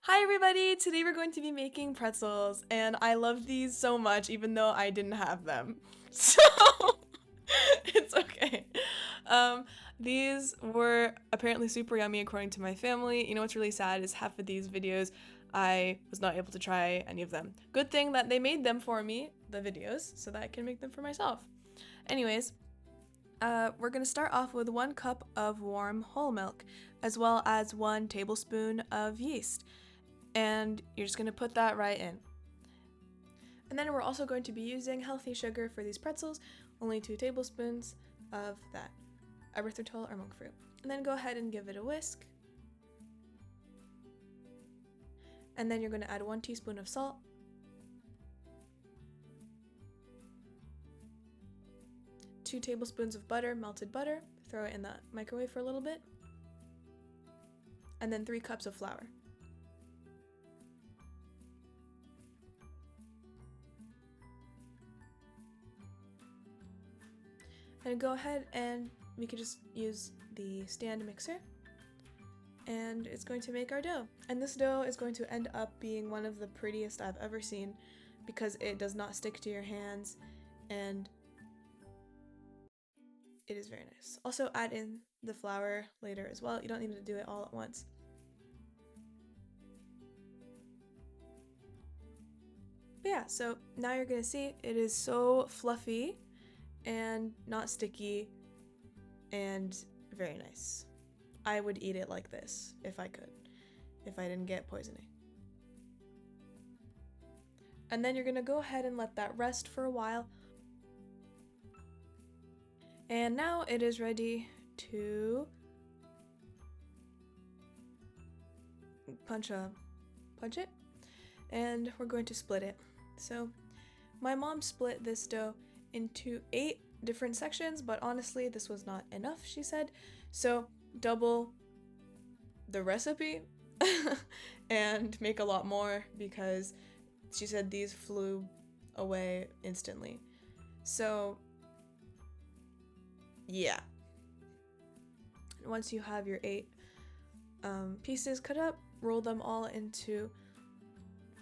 Hi everybody! Today we're going to be making pretzels, and I love these so much even though I didn't have them. So, it's okay. Um, these were apparently super yummy according to my family. You know what's really sad is half of these videos I was not able to try any of them. Good thing that they made them for me, the videos, so that I can make them for myself. Anyways, we're going to start off with 1 cup of warm whole milk, as well as 1 tablespoon of yeast. And you're just going to put that right in. And then we're also going to be using healthy sugar for these pretzels, only 2 tablespoons of that, erythritol or monk fruit. And then go ahead and give it a whisk. And then you're going to add 1 teaspoon of salt, 2 tablespoons of butter, melted butter, throw it in the microwave for a little bit, and then 3 cups of flour. And go ahead and we could just use the stand mixer, and it's going to make our dough. And this dough is going to end up being one of the prettiest I've ever seen because it does not stick to your hands and it is very nice. Also add in the flour later as well. You don't need to do it all at once. But yeah, so now you're gonna see it is so fluffy and not sticky and very nice. I would eat it like this if I could, if I didn't get poisoning. And then you're gonna go ahead and let that rest for a while. And now it is ready to punch it, and we're going to split it. So my mom split this dough into 8 different sections, but honestly this was not enough, she said, so double the recipe and make a lot more because she said these flew away instantly. So yeah, once you have your 8 pieces cut up, roll them all into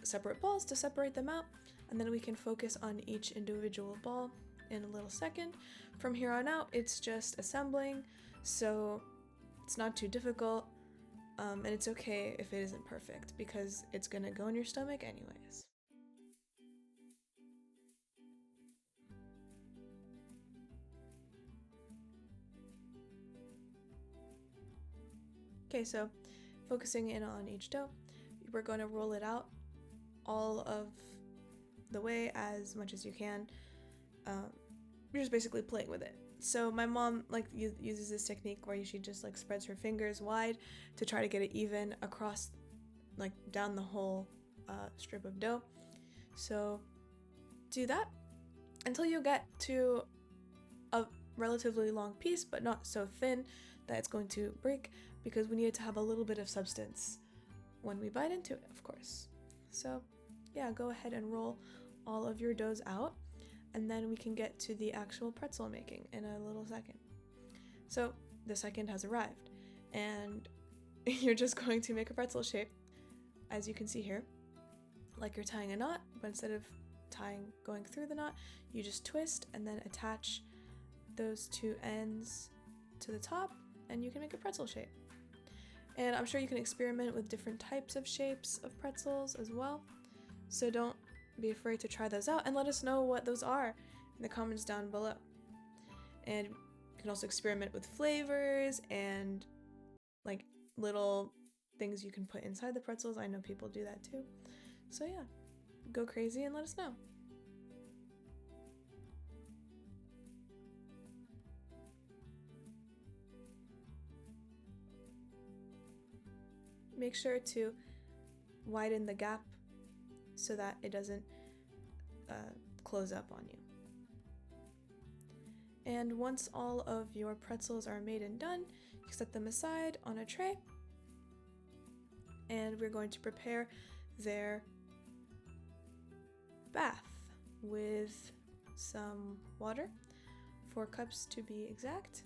separate balls to separate them out, and then we can focus on each individual ball in a little second. From here on out, it's just assembling, so it's not too difficult, and it's okay if it isn't perfect because it's gonna go in your stomach anyways. Okay, so focusing in on each dough, we're going to roll it out all of the way as much as you can. You're just basically playing with it. So my mom uses this technique where she just spreads her fingers wide to try to get it even across, down the whole strip of dough. So do that until you get to a relatively long piece, but not so thin that it's going to break, because we need it to have a little bit of substance when we bite into it, of course. So yeah, go ahead and roll all of your doughs out, and then we can get to the actual pretzel making in a little second. So the second has arrived, and you're just going to make a pretzel shape, as you can see here, like you're tying a knot, but instead of going through the knot, you just twist and then attach those 2 ends to the top, and you can make a pretzel shape. And I'm sure you can experiment with different types of shapes of pretzels as well, so don't be afraid to try those out and let us know what those are in the comments down below. And you can also experiment with flavors and little things you can put inside the pretzels. I know people do that too. So yeah, go crazy and let us know. Make sure to widen the gap so that it doesn't close up on you. And once all of your pretzels are made and done, you set them aside on a tray, and we're going to prepare their bath with some water, 4 cups to be exact.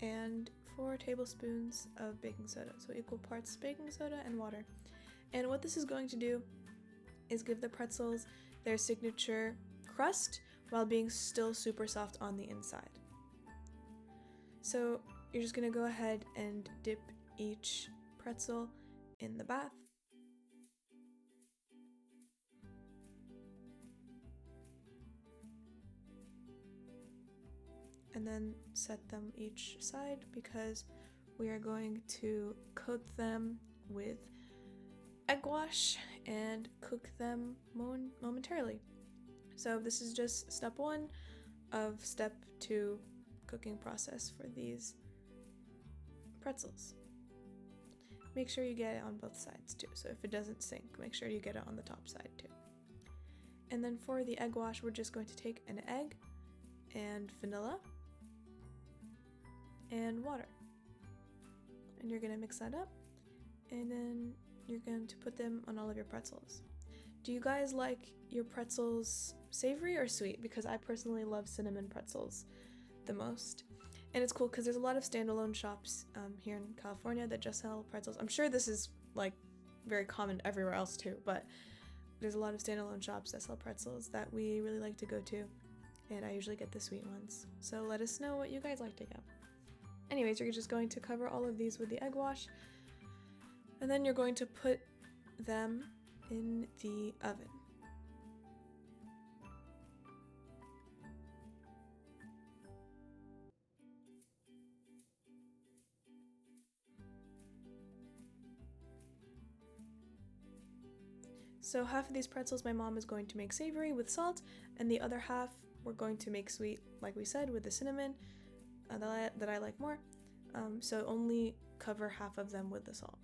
and 4 tablespoons of baking soda, so equal parts baking soda and water. And what this is going to do is give the pretzels their signature crust while being still super soft on the inside. So you're just going to go ahead and dip each pretzel in the bath. And then set them each side because we are going to coat them with egg wash and cook them momentarily. So this is just step 1 of step 2 cooking process for these pretzels. Make sure you get it on both sides too, so if it doesn't sink, make sure you get it on the top side too. And then for the egg wash, we're just going to take an egg and vanilla and water, and you're going to mix that up, and then you're going to put them on all of your pretzels. Do you guys like your pretzels savory or sweet? Because I personally love cinnamon pretzels the most. And it's cool because there's a lot of standalone shops here in California that just sell pretzels. I'm sure this is like very common everywhere else too, but there's a lot of standalone shops that sell pretzels that we really like to go to, and I usually get the sweet ones. So let us know what you guys like to get. Anyways, you're just going to cover all of these with the egg wash, and then you're going to put them in the oven. So half of these pretzels my mom is going to make savory with salt, and the other half we're going to make sweet, like we said, with the cinnamon that I like more. So only cover half of them with the salt.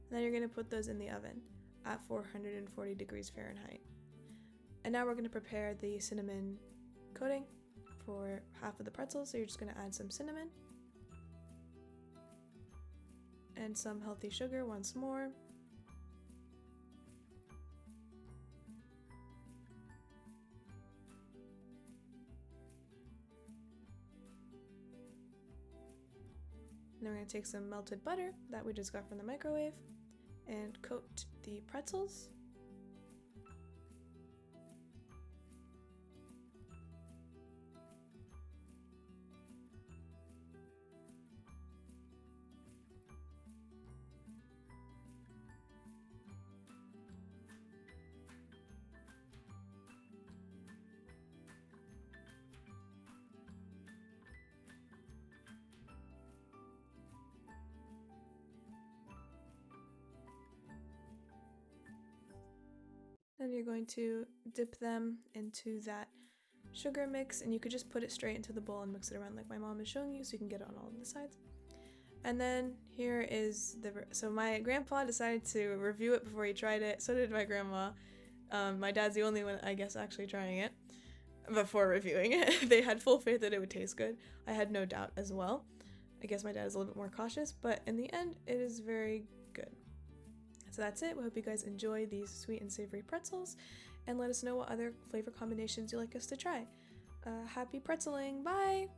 And then you're going to put those in the oven at 440 degrees Fahrenheit. And now we're going to prepare the cinnamon coating for half of the pretzels. So you're just going to add some cinnamon and some healthy sugar once more. Then we're going to take some melted butter that we just got from the microwave and coat the pretzels. Then you're going to dip them into that sugar mix, and you could just put it straight into the bowl and mix it around like my mom is showing you, so you can get it on all of the sides. And then here is so my grandpa decided to review it before he tried it. So did my grandma. My dad's the only one, I guess, actually trying it before reviewing it. They had full faith that it would taste good. I had no doubt as well. I guess my dad is a little bit more cautious, but in the end, it is very good. So that's it. We hope you guys enjoy these sweet and savory pretzels, and let us know what other flavor combinations you'd like us to try. Happy pretzeling! Bye!